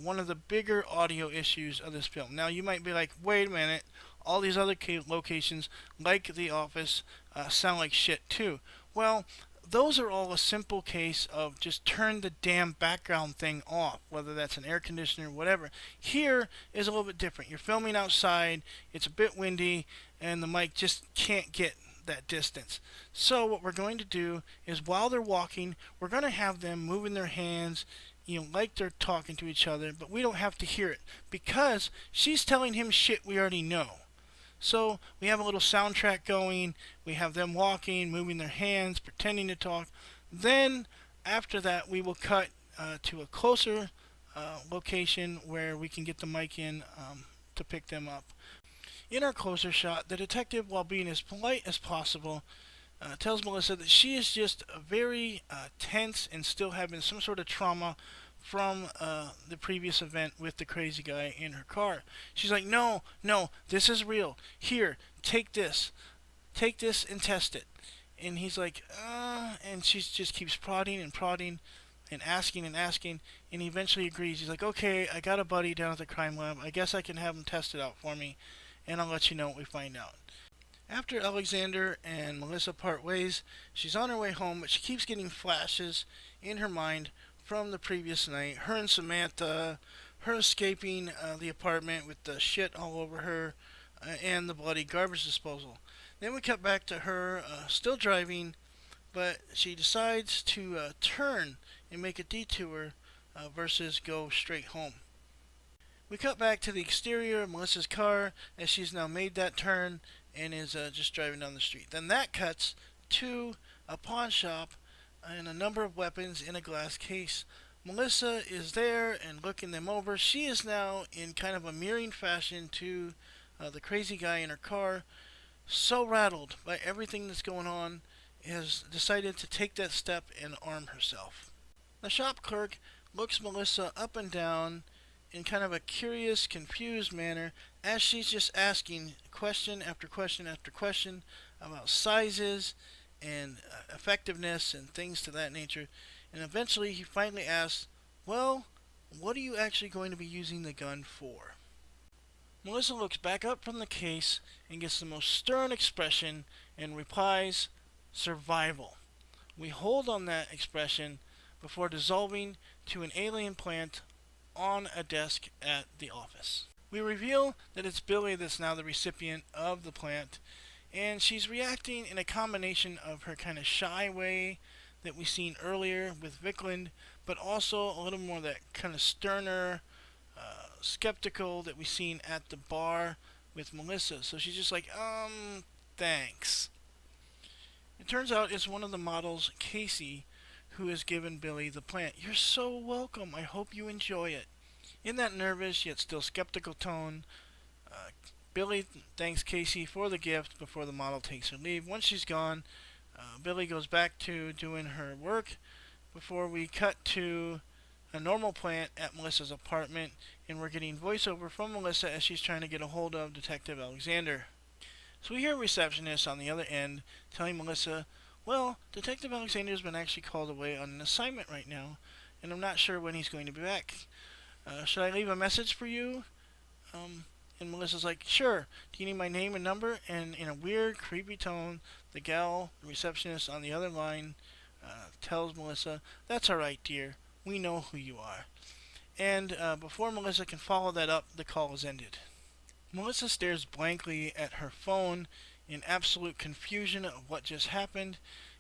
[SPEAKER 1] one of the bigger audio issues of this film. Now you might be like, wait a minute, all these other locations, like The Office, sound like shit too. Well, those are all a simple case of just turn the damn background thing off, whether that's an air conditioner or whatever. Here is a little bit different. You're filming outside, it's a bit windy, and the mic just can't get that distance. So what we're going to do is while they're walking, we're going to have them moving their hands, like they're talking to each other, but we don't have to hear it because she's telling him shit we already know. So we have a little soundtrack going, we have them walking, moving their hands, pretending to talk. Then after that we will cut to a closer location where we can get the mic in to pick them up. In our closer shot, the detective, while being as polite as possible, tells Melissa that she is just very tense and still having some sort of trauma from the previous event with the crazy guy in her car. She's like, no, this is real. Here, take this and test it. And he's like, and she just keeps prodding and asking, and he eventually agrees. He's like, okay, I got a buddy down at the crime lab. I guess I can have him test it out for me, and I'll let you know what we find out. After Alexander and Melissa part ways, she's on her way home, but she keeps getting flashes in her mind from the previous night. Her and Samantha, her escaping the apartment with the shit all over her, and the bloody garbage disposal. Then we cut back to her still driving, but she decides to turn and make a detour versus go straight home. We cut back to the exterior of Melissa's car as she's now made that turn and is just driving down the street. Then that cuts to a pawn shop and a number of weapons in a glass case. Melissa is there and looking them over. She is now in kind of a mirroring fashion to the crazy guy in her car. So rattled by everything that's going on, has decided to take that step and arm herself. The shop clerk looks Melissa up and down in kind of a curious, confused manner as she's just asking question after question after question about sizes and effectiveness and things to that nature. And eventually he finally asks, well, what are you actually going to be using the gun for? Melissa looks back up from the case and gets the most stern expression and replies, survival. We hold on that expression before dissolving to an alien plant on a desk at the office. We reveal that it's Billy that's now the recipient of the plant, And she's reacting in a combination of her kind of shy way that we seen earlier with Vikland, but also a little more that kind of sterner, skeptical that we seen at the bar with Melissa. So she's just like, thanks. It turns out it's one of the models, Casey, who has given Billy the plant. You're so welcome. I hope you enjoy it. In that nervous yet still skeptical tone, uh, Billy thanks Casey for the gift before the model takes her leave. Once she's gone, Billy goes back to doing her work before we cut to a normal plant at Melissa's apartment, and we're getting voiceover from Melissa as she's trying to get a hold of Detective Alexander. So we hear a receptionist on the other end telling Melissa, well, Detective Alexander's been actually called away on an assignment right now, and I'm not sure when he's going to be back. Should I leave a message for you? And Melissa's like, sure. Do you need my name and number? And in a weird, creepy tone, the gal, the receptionist on the other line, tells Melissa, that's alright, dear. We know who you are. And before Melissa can follow that up, the call is ended. Melissa stares blankly at her phone in absolute confusion of what just happened,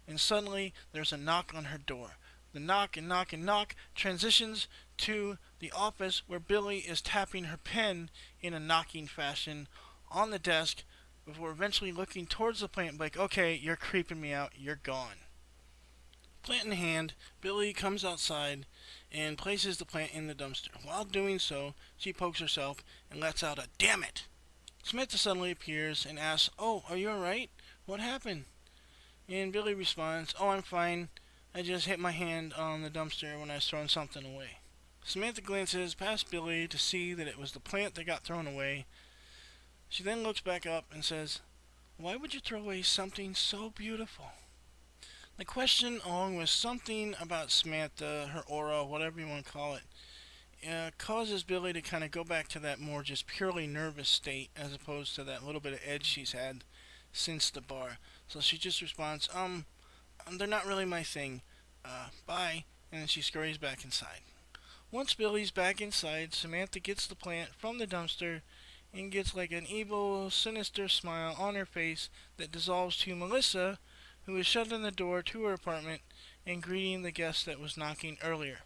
[SPEAKER 1] and suddenly there's a knock on her door. The knock and knock and knock transitions to the office where Billy is tapping her pen in a knocking fashion on the desk before eventually looking towards the plant like, okay, you're creeping me out, you're gone. Plant in hand, Billy comes outside and places the plant in the dumpster. While doing so, she pokes herself and lets out a damn it. Samantha suddenly appears and asks, oh, are you alright? What happened? And Billy responds, oh, I'm fine. I just hit my hand on the dumpster when I was throwing something away. Samantha glances past Billy to see that it was the plant that got thrown away. She then looks back up and says, why would you throw away something so beautiful? The question, along with something about Samantha, her aura, whatever you want to call it, causes Billy to kind of go back to that more just purely nervous state as opposed to that little bit of edge she's had since the bar. So she just responds, they're not really my thing. Bye. And then she scurries back inside. Once Billy's back inside, Samantha gets the plant from the dumpster and gets like an evil, sinister smile on her face that dissolves to Melissa, who is shutting the door to her apartment and greeting the guest that was knocking earlier.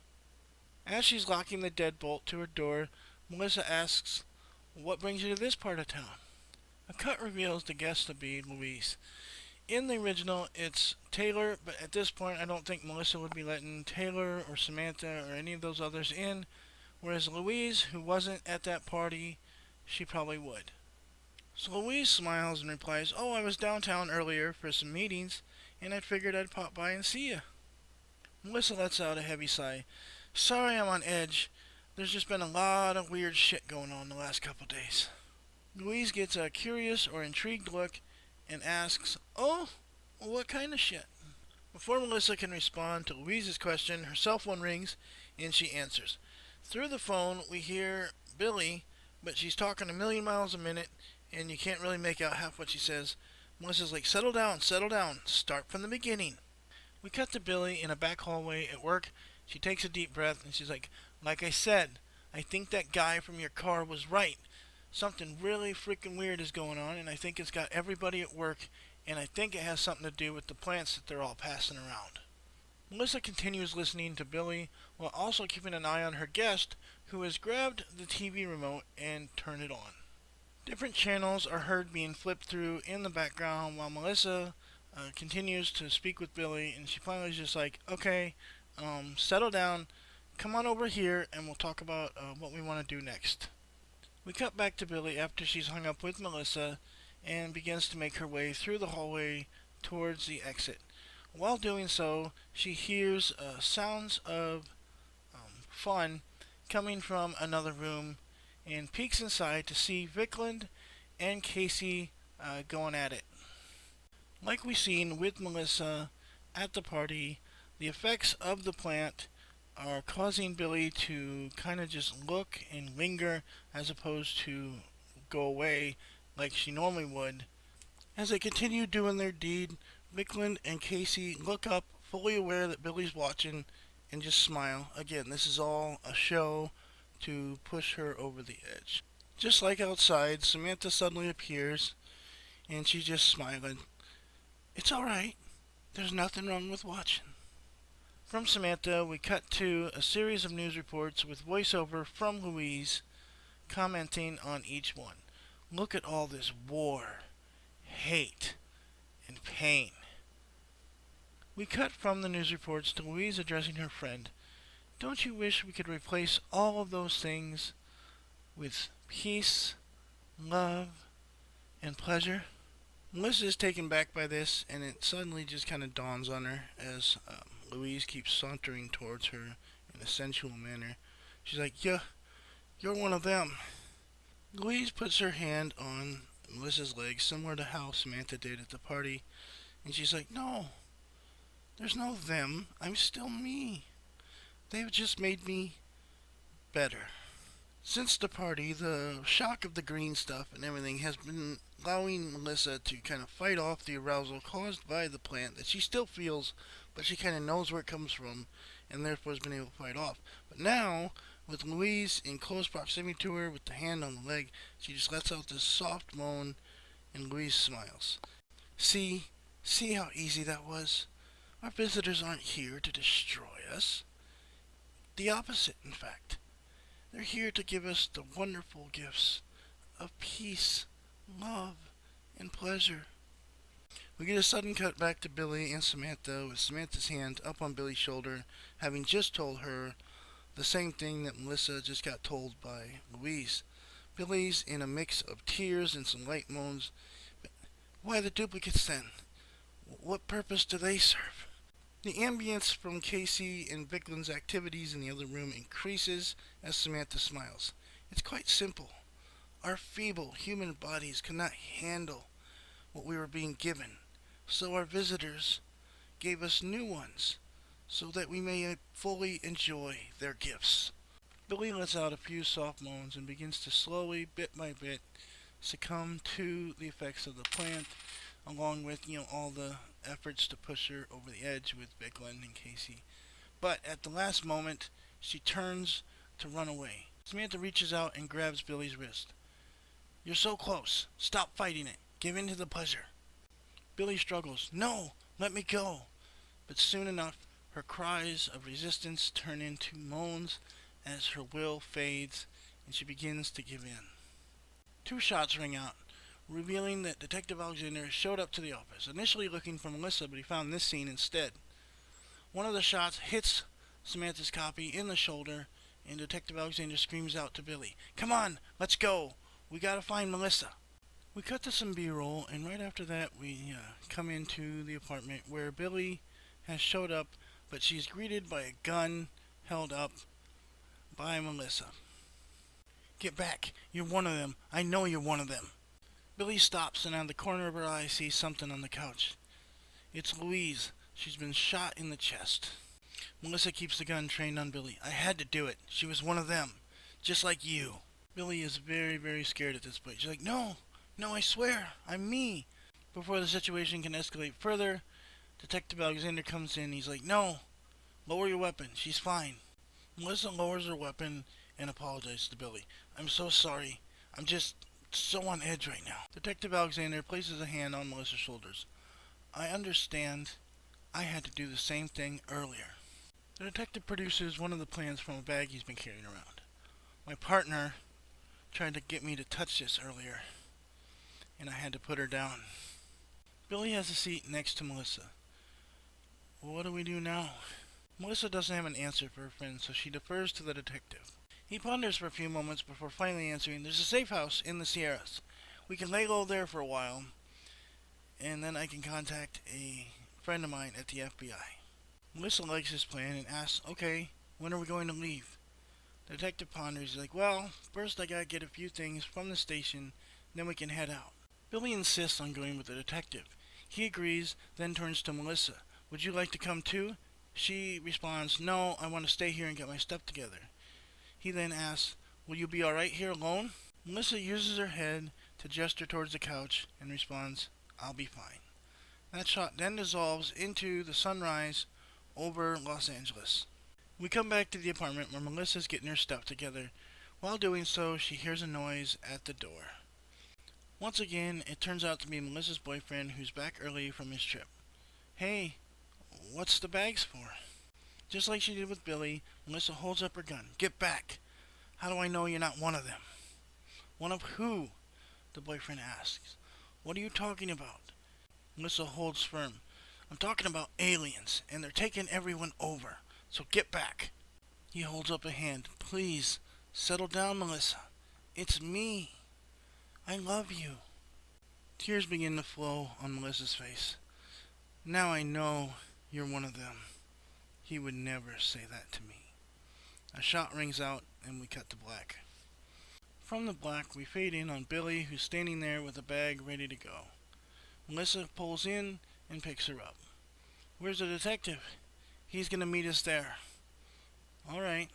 [SPEAKER 1] As she's locking the deadbolt to her door, Melissa asks, what brings you to this part of town? A cut reveals the guest to be Louise. In the original, it's Taylor, but at this point, I don't think Melissa would be letting Taylor or Samantha or any of those others in, whereas Louise, who wasn't at that party, she probably would. So Louise smiles and replies, oh, I was downtown earlier for some meetings, and I figured I'd pop by and see you. Melissa lets out a heavy sigh. Sorry I'm on edge. There's just been a lot of weird shit going on the last couple days. Louise gets a curious or intrigued look and asks, oh, what kind of shit? Before Melissa can respond to Louise's question, her cell phone rings and she answers. Through the phone, we hear Billy, but she's talking a million miles a minute and you can't really make out half what she says. Melissa's like, settle down, start from the beginning. We cut to Billy in a back hallway at work. She takes a deep breath and she's like I said, I think that guy from your car was right. Something really freaking weird is going on, and I think it's got everybody at work, and I think it has something to do with the plants that they're all passing around. Melissa continues listening to Billy while also keeping an eye on her guest, who has grabbed the TV remote and turned it on. Different channels are heard being flipped through in the background while Melissa continues to speak with Billy, and she finally is just like, okay, settle down, come on over here, and we'll talk about what we want to do next. We cut back to Billy after she's hung up with Melissa and begins to make her way through the hallway towards the exit. While doing so, she hears sounds of fun coming from another room and peeks inside to see Vikland and Casey going at it. Like we seen with Melissa at the party, the effects of the plant are causing Billy to kind of just look and linger as opposed to go away like she normally would. As they continue doing their deed, Vikland and Casey look up, fully aware that Billy's watching, and just smile. Again, this is all a show to push her over the edge. Just like outside, Samantha suddenly appears, and she's just smiling. It's alright. There's nothing wrong with watching. From Samantha, we cut to a series of news reports with voiceover from Louise commenting on each one. Look at all this war, hate, and pain. We cut from the news reports to Louise addressing her friend. Don't you wish we could replace all of those things with peace, love, and pleasure? Melissa is taken back by this, and it suddenly just kind of dawns on her as Louise keeps sauntering towards her in a sensual manner. She's like, yeah, you're one of them. Louise puts her hand on Melissa's leg, similar to how Samantha did at the party, and she's like, no, there's no them. I'm still me. They've just made me better. Since the party, the shock of the green stuff and everything has been allowing Melissa to kind of fight off the arousal caused by the plant that she still feels, but she kind of knows where it comes from, and therefore has been able to fight off. But now, with Louise in close proximity to her with the hand on the leg, she just lets out this soft moan, and Louise smiles. See how easy that was? Our visitors aren't here to destroy us. The opposite, in fact. They're here to give us the wonderful gifts of peace, love, and pleasure. We get a sudden cut back to Billy and Samantha with Samantha's hand up on Billy's shoulder, having just told her the same thing that Melissa just got told by Louise. Billy's in a mix of tears and some light moans. Why the duplicates then? What purpose do they serve? The ambience from Casey and Vicklin's activities in the other room increases as Samantha smiles. It's quite simple. Our feeble human bodies cannot handle what we were being given, so our visitors gave us new ones, so that we may fully enjoy their gifts. Billy lets out a few soft moans and begins to slowly, bit by bit, succumb to the effects of the plant, along with, all the efforts to push her over the edge with Vicklin and Casey. But at the last moment, she turns to run away. Samantha reaches out and grabs Billy's wrist. You're so close. Stop fighting it. Give in to the pleasure. Billy struggles. No, let me go. But soon enough, her cries of resistance turn into moans as her will fades and she begins to give in. 2 shots ring out, revealing that Detective Alexander showed up to the office, initially looking for Melissa, but he found this scene instead. One of the shots hits Samantha's copy in the shoulder, and Detective Alexander screams out to Billy, come on, let's go. We gotta find Melissa. We cut to some B-roll, and right after that we come into the apartment where Billy has showed up, but she's greeted by a gun held up by Melissa. Get back. You're one of them. I know you're one of them. Billy stops, and out of the corner of her eye sees something on the couch. It's Louise. She's been shot in the chest. Melissa keeps the gun trained on Billy. I had to do it. She was one of them. Just like you. Billy is very, very scared at this point. She's like, no, I swear. I'm me. Before the situation can escalate further, Detective Alexander comes in. He's like, no, lower your weapon. She's fine. Melissa lowers her weapon and apologizes to Billy. I'm so sorry. I'm just so on edge right now. Detective Alexander places a hand on Melissa's shoulders. I understand. I had to do the same thing earlier. The detective produces one of the plans from a bag he's been carrying around. My partner tried to get me to touch this earlier, and I had to put her down. Billy has a seat next to Melissa. Well, what do we do now? Melissa doesn't have an answer for her friend, so she defers to the detective. He ponders for a few moments before finally answering, there's a safe house in the Sierras. We can lay low there for a while, and then I can contact a friend of mine at the FBI. Melissa likes his plan and asks, okay, when are we going to leave? The detective ponders. He's like, well, first I gotta get a few things from the station, then we can head out. Billy insists on going with the detective. He agrees, then turns to Melissa. Would you like to come too? She responds, no, I want to stay here and get my stuff together. He then asks, will you be alright here alone? Melissa uses her head to gesture towards the couch and responds, I'll be fine. That shot then dissolves into the sunrise over Los Angeles. We come back to the apartment where Melissa's getting her stuff together. While doing so, she hears a noise at the door. Once again, it turns out to be Melissa's boyfriend who's back early from his trip. Hey, what's the bags for? Just like she did with Billy, Melissa holds up her gun. Get back! How do I know you're not one of them? One of who? The boyfriend asks. What are you talking about? Melissa holds firm. I'm talking about aliens, and they're taking everyone over. So get back. He holds up a hand. Please, settle down, Melissa. It's me. I love you. Tears begin to flow on Melissa's face. Now I know you're one of them. He would never say that to me. A shot rings out, and we cut to black. From the black, we fade in on Billy, who's standing there with a bag ready to go. Melissa pulls in and picks her up. Where's the detective? He's gonna meet us there. All right.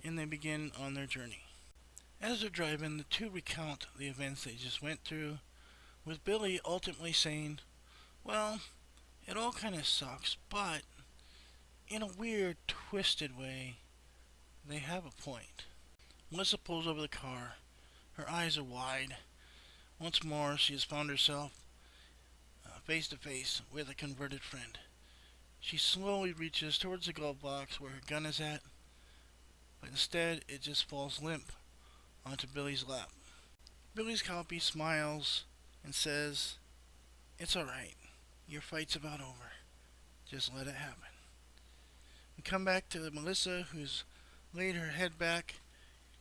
[SPEAKER 1] And they begin on their journey. As they're driving, the two recount the events they just went through, with Billy ultimately saying, well, it all kind of sucks, but in a weird, twisted way, they have a point. Melissa pulls over the car. Her eyes are wide. Once more, she has found herself face to face with a converted friend. She slowly reaches towards the glove box where her gun is at, but instead it just falls limp onto Billy's lap. Billy's copy smiles and says, it's alright. Your fight's about over. Just let it happen. We come back to Melissa, who's laid her head back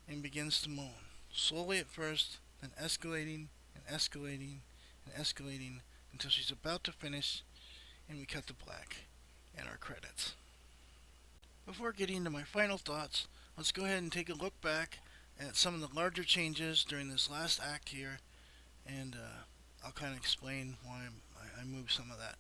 [SPEAKER 1] and begins to moan. Slowly at first, then escalating and escalating and escalating until she's about to finish, and we cut to black and our credits. Before getting to my final thoughts, let's go ahead and take a look back at some of the larger changes during this last act here, and I'll kind of explain why I moved some of that.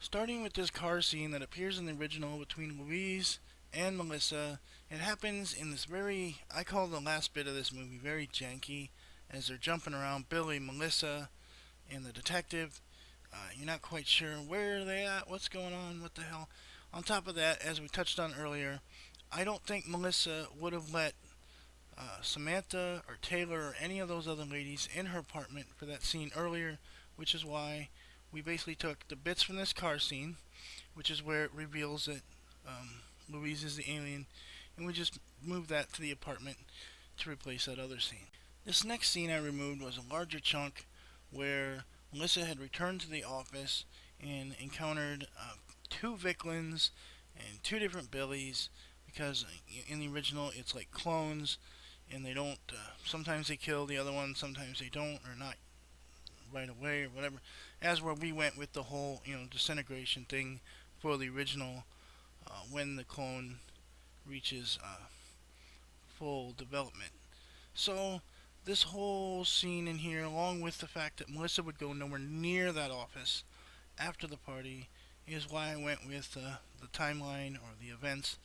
[SPEAKER 1] Starting with this car scene that appears in the original between Louise and Melissa, it happens in this very, I call the last bit of this movie very janky, as they're jumping around Billy, Melissa, and the detective. You're not quite sure where are they at, what's going on, what the hell. On top of that, as we touched on earlier, I don't think Melissa would have let Samantha or Taylor or any of those other ladies in her apartment for that scene earlier, which is why we basically took the bits from this car scene, which is where it reveals that Louise is the alien, and we just moved that to the apartment to replace that other scene. This next scene I removed was a larger chunk where Melissa had returned to the office and encountered two Vicklins and two different Billies, because in the original it's like clones, and they don't, sometimes they kill the other one, sometimes they don't, or not right away or whatever, as where we went with the whole disintegration thing for the original, when the clone reaches full development. So this whole scene in here, along with the fact that Melissa would go nowhere near that office after the party, is why I went with the timeline or the events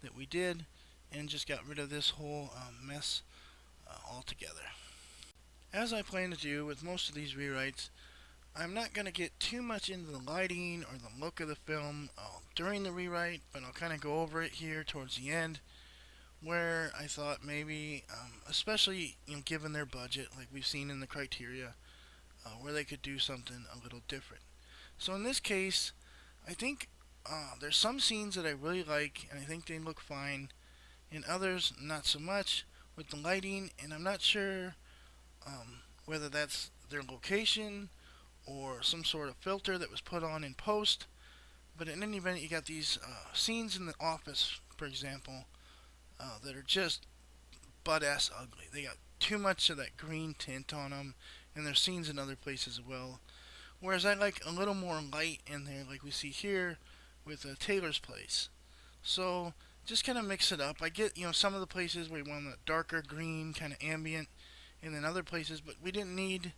[SPEAKER 1] that we did, and just got rid of this whole mess altogether. As I plan to do with most of these rewrites, I'm not going to get too much into the lighting or the look of the film during the rewrite, but I'll kind of go over it here towards the end, where I thought maybe, especially given their budget, like we've seen in the criteria, where they could do something a little different. So in this case, I think there's some scenes that I really like, and I think they look fine, and others not so much with the lighting, and I'm not sure whether that's their location or some sort of filter that was put on in post. But in any event, you got these scenes in the office, for example, that are just butt-ass ugly. They got too much of that green tint on them, and there's scenes in other places as well. Whereas I like a little more light in there, like we see here with Taylor's place. So just kind of mix it up. I get some of the places where you want the darker green, kind of ambient, and then other places, but we didn't need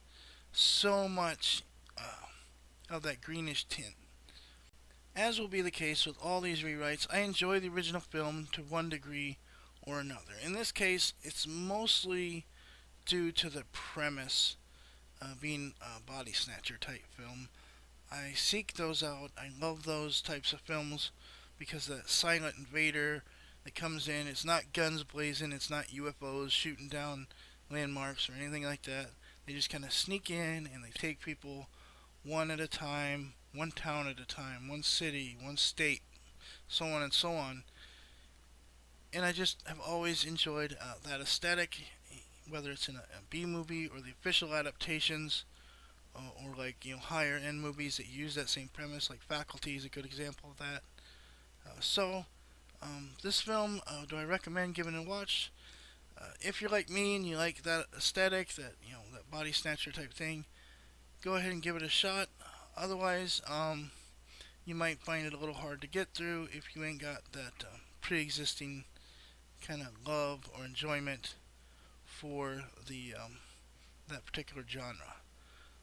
[SPEAKER 1] so much of that greenish tint. As will be the case with all these rewrites, I enjoy the original film to one degree or another. In this case, it's mostly due to the premise being a body snatcher type film. I seek those out. I love those types of films because that silent invader that comes in, it's not guns blazing, it's not UFOs shooting down landmarks or anything like that. They just kind of sneak in and they take people one at a time, one town at a time, one city, one state, so on and so on. And I just have always enjoyed that aesthetic, whether it's in a B movie or the official adaptations, or like higher end movies that use that same premise. Like Faculty is a good example of that. This film, do I recommend giving it a watch? If you're like me and you like that aesthetic, that body snatcher type thing, go ahead and give it a shot. Otherwise, you might find it a little hard to get through if you ain't got that pre-existing kind of love or enjoyment for the that particular genre.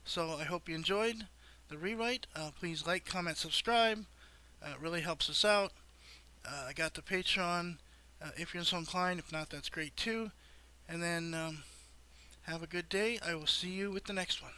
[SPEAKER 1] So I hope you enjoyed the rewrite. Please like, comment, subscribe. It really helps us out. I got the Patreon if you're so inclined. If not, that's great too. And then have a good day. I will see you with the next one.